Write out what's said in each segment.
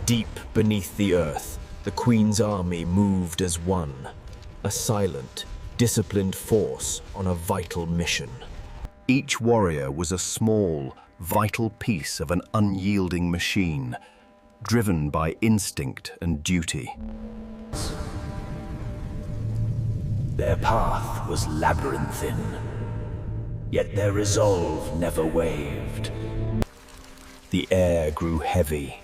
Deep beneath the earth, the Queen's army moved as one, a silent, disciplined force on a vital mission. Each warrior was a small, vital piece of an unyielding machine, driven by instinct and duty. Their path was labyrinthine, yet their resolve never wavered. The air grew heavy,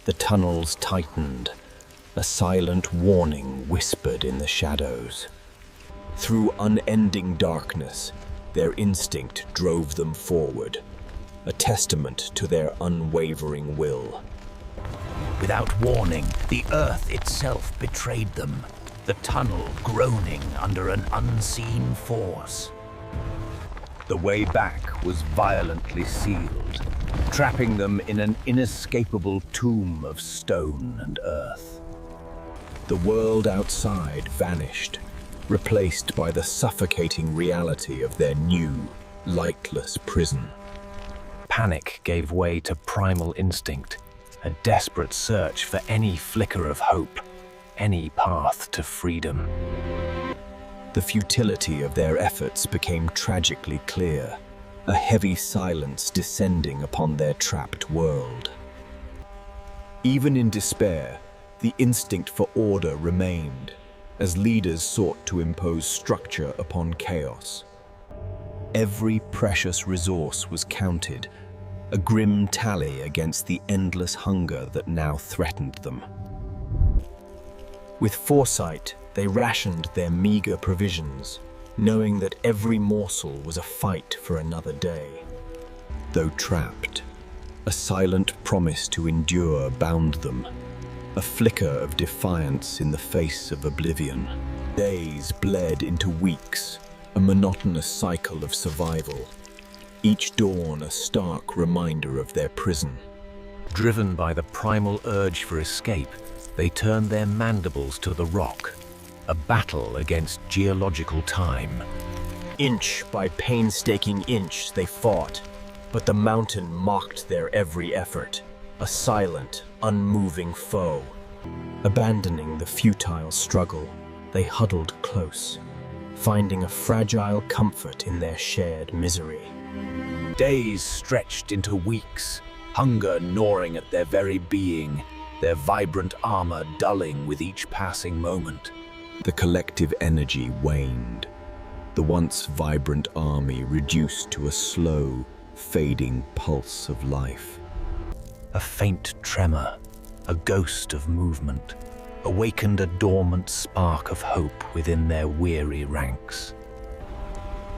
the tunnels tightened, a silent warning whispered in the shadows. Through unending darkness, their instinct drove them forward, a testament to their unwavering will. Without warning, the earth itself betrayed them, the tunnel groaning under an unseen force. The way back was violently sealed, trapping them in an inescapable tomb of stone and earth. The world outside vanished, replaced by the suffocating reality of their new, lightless prison. Panic gave way to primal instinct, a desperate search for any flicker of hope, any path to freedom. The futility of their efforts became tragically clear, a heavy silence descending upon their trapped world. Even in despair, the instinct for order remained, as leaders sought to impose structure upon chaos. Every precious resource was counted, a grim tally against the endless hunger that now threatened them. With foresight, they rationed their meager provisions, knowing that every morsel was a fight for another day. Though trapped, a silent promise to endure bound them, a flicker of defiance in the face of oblivion. Days bled into weeks, a monotonous cycle of survival, each dawn a stark reminder of their prison. Driven by the primal urge for escape, they turned their mandibles to the rock, a battle against geological time. Inch by painstaking inch they fought, but the mountain mocked their every effort, a silent, unmoving foe. Abandoning the futile struggle, they huddled close, finding a fragile comfort in their shared misery. Days stretched into weeks, hunger gnawing at their very being, their vibrant armor dulling with each passing moment. The collective energy waned, the once vibrant army reduced to a slow, fading pulse of life. A faint tremor, a ghost of movement, awakened a dormant spark of hope within their weary ranks.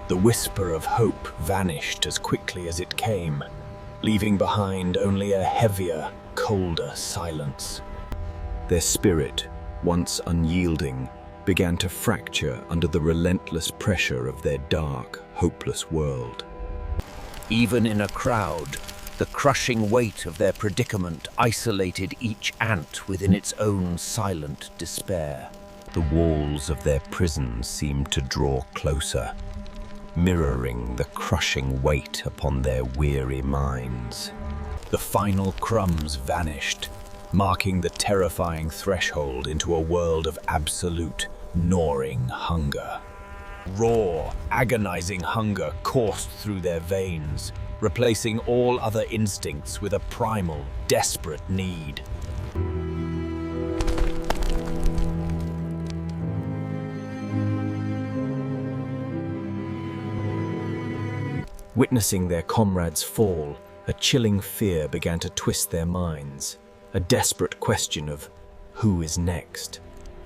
The whisper of hope vanished as quickly as it came, leaving behind only a heavier, colder silence. Their spirit, once unyielding, began to fracture under the relentless pressure of their dark, hopeless world. Even in a crowd, the crushing weight of their predicament isolated each ant within its own silent despair. The walls of their prison seemed to draw closer, mirroring the crushing weight upon their weary minds. The final crumbs vanished, marking the terrifying threshold into a world of absolute, gnawing hunger. Raw, agonizing hunger coursed through their veins, replacing all other instincts with a primal, desperate need. Witnessing their comrades fall, a chilling fear began to twist their minds, a desperate question of who is next.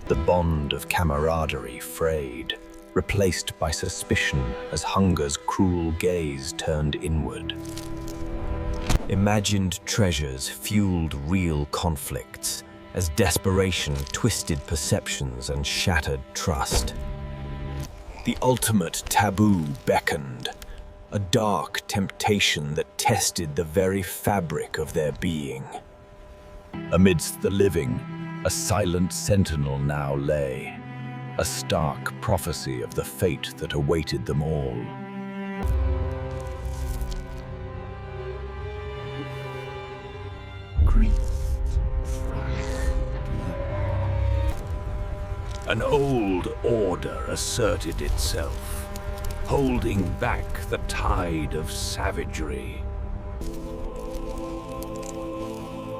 The bond of camaraderie frayed, replaced by suspicion as hunger's cruel gaze turned inward. Imagined treasures fueled real conflicts as desperation twisted perceptions and shattered trust. The ultimate taboo beckoned, a dark temptation that tested the very fabric of their being. Amidst the living, a silent sentinel now lay, a stark prophecy of the fate that awaited them all. Grief, An old order asserted itself, holding back the tide of savagery.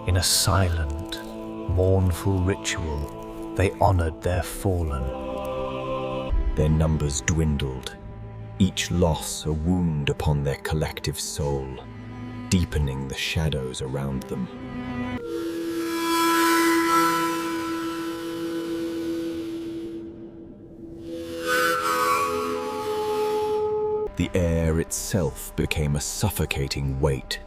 In a silent, mournful ritual, they honored their fallen. Their numbers dwindled, each loss a wound upon their collective soul, deepening the shadows around them. The air itself became a suffocating weight,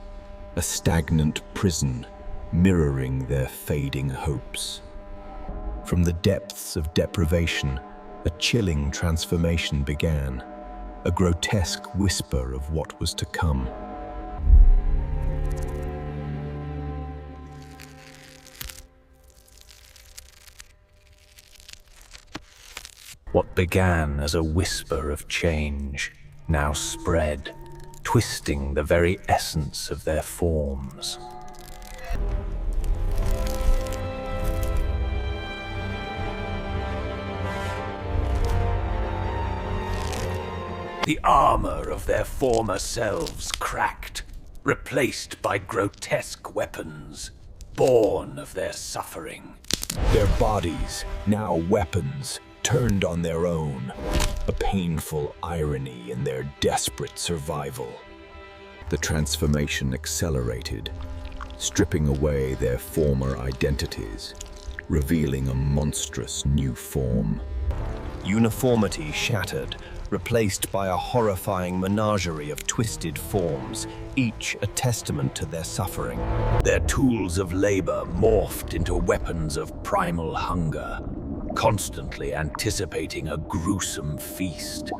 a stagnant prison mirroring their fading hopes. From the depths of deprivation, a chilling transformation began, a grotesque whisper of what was to come. What began as a whisper of change now spread, twisting the very essence of their forms. The armor of their former selves cracked, replaced by grotesque weapons, born of their suffering. Their bodies, now weapons, turned on their own, a painful irony in their desperate survival. The transformation accelerated, stripping away their former identities, revealing a monstrous new form. Uniformity shattered, replaced by a horrifying menagerie of twisted forms, each a testament to their suffering. Their tools of labor morphed into weapons of primal hunger, constantly anticipating a gruesome feast.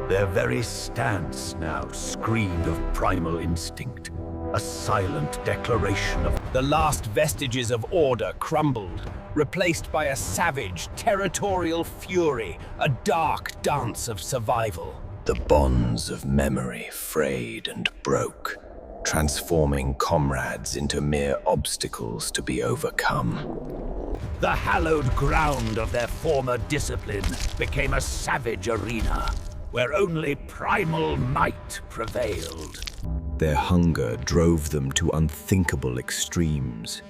Their very stance now screamed of primal instinct, a silent declaration of The last vestiges of order crumbled, replaced by a savage, territorial fury, a dark dance of survival. The bonds of memory frayed and broke, transforming comrades into mere obstacles to be overcome. the hallowed ground of their former discipline became a savage arena, where only primal might prevailed. Their hunger drove them to unthinkable extremes,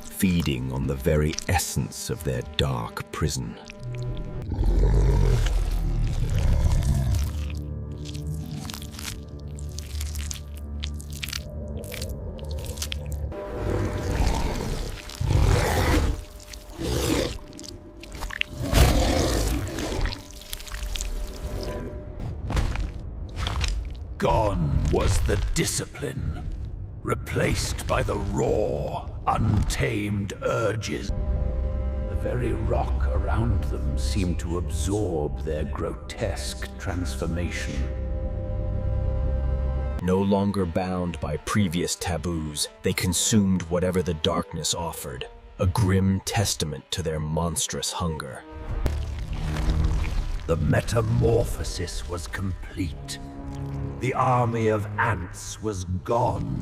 feeding on the very essence of their dark prison. Gone was the discipline, replaced by the raw, untamed urges. The very rock around them seemed to absorb their grotesque transformation. No longer bound by previous taboos, they consumed whatever the darkness offered, a grim testament to their monstrous hunger. The metamorphosis was complete. The army of ants was gone,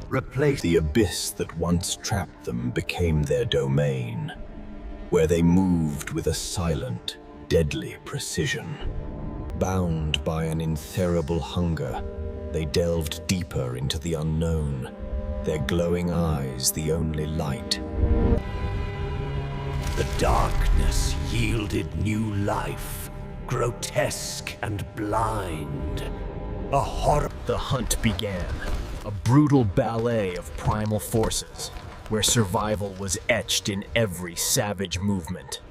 replaced. The abyss that once trapped them became their domain, where they moved with a silent, deadly precision. Bound by an insatiable hunger, they delved deeper into the unknown, their glowing eyes the only light. The darkness yielded new life, grotesque and blind. A horror. The hunt began, a brutal ballet of primal forces, where survival was etched in every savage movement.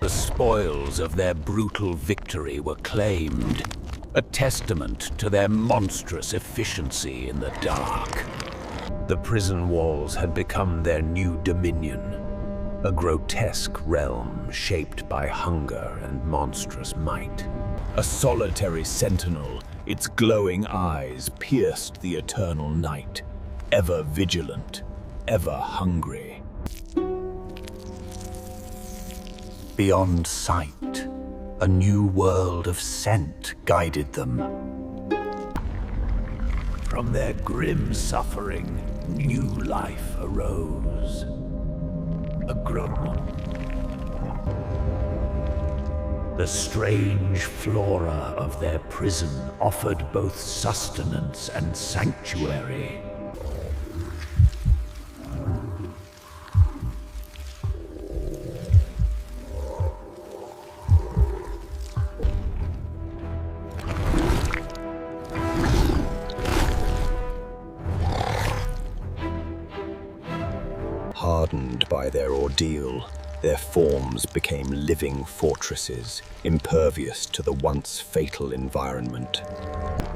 The spoils of their brutal victory were claimed, a testament to their monstrous efficiency in the dark. The prison walls had become their new dominion, a grotesque realm shaped by hunger and monstrous might. A solitary sentinel, its glowing eyes pierced the eternal night, ever vigilant, ever hungry. Beyond sight, A new world of scent guided them. From their grim suffering, new life arose. A grown. The strange flora of their prison offered both sustenance and sanctuary. Hardened by their ordeal, their forms became living fortresses, impervious to the once fatal environment.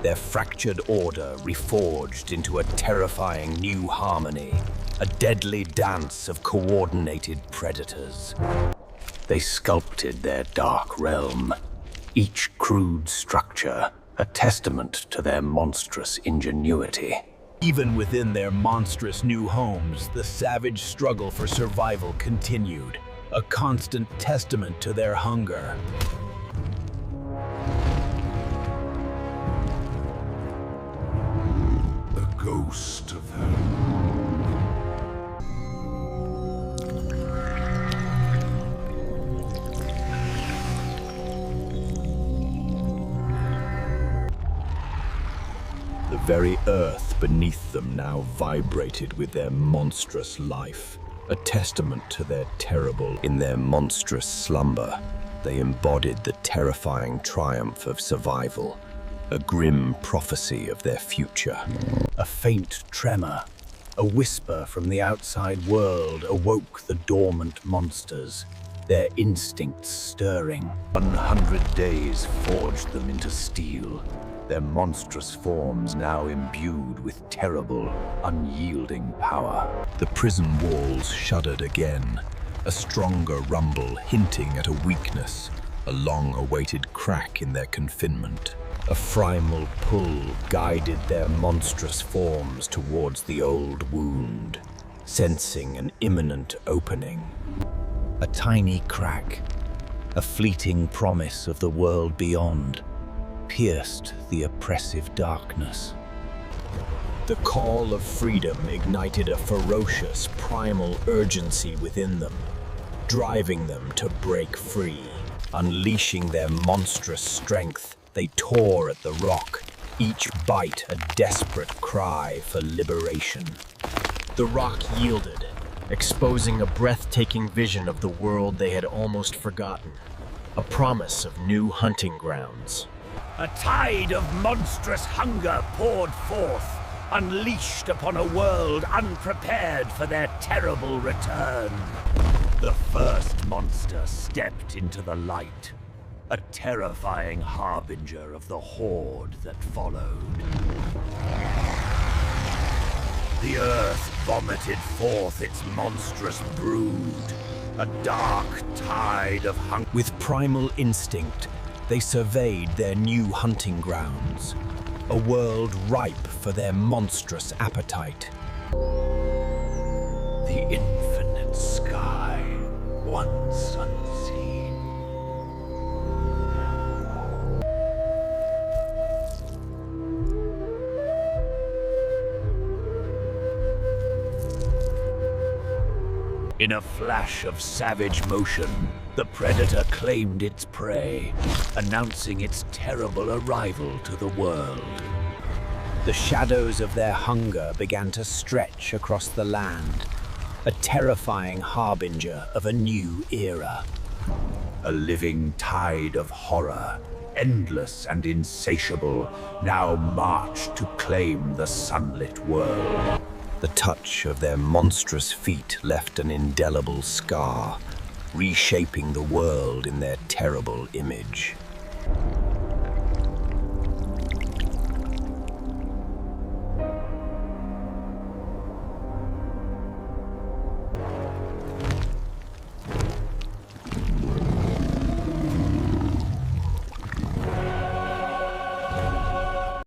Their fractured order reforged into a terrifying new harmony, a deadly dance of coordinated predators. They sculpted their dark realm, each crude structure a testament to their monstrous ingenuity. Even within their monstrous new homes, the savage struggle for survival continued, a constant testament to their hunger. The ghost of her. The very earth beneath them now vibrated with their monstrous life, a testament to their terrible. In their monstrous slumber, they embodied the terrifying triumph of survival, a grim prophecy of their future. A faint tremor, a whisper from the outside world awoke the dormant monsters, their instincts stirring. 100 days forged them into steel, their monstrous forms now imbued with terrible, unyielding power. The prison walls shuddered again, a stronger rumble hinting at a weakness, a long-awaited crack in their confinement. A primal pull guided their monstrous forms towards the old wound, sensing an imminent opening. A tiny crack, a fleeting promise of the world beyond, pierced the oppressive darkness. The call of freedom ignited a ferocious, primal urgency within them, driving them to break free. Unleashing their monstrous strength, they tore at the rock, each bite a desperate cry for liberation. The rock yielded, exposing a breathtaking vision of the world they had almost forgotten, a promise of new hunting grounds. A tide of monstrous hunger poured forth, unleashed upon a world unprepared for their terrible return. The first monster stepped into the light, a terrifying harbinger of the horde that followed. The earth vomited forth its monstrous brood, a dark tide of hunger. With primal instinct, they surveyed their new hunting grounds, a world ripe for their monstrous appetite. The infinite sky, once unseen. In a flash of savage motion, the predator claimed its prey, announcing its terrible arrival to the world. The shadows of their hunger began to stretch across the land, a terrifying harbinger of a new era. A living tide of horror, endless and insatiable, now marched to claim the sunlit world. The touch of their monstrous feet left an indelible scar, reshaping the world in their terrible image.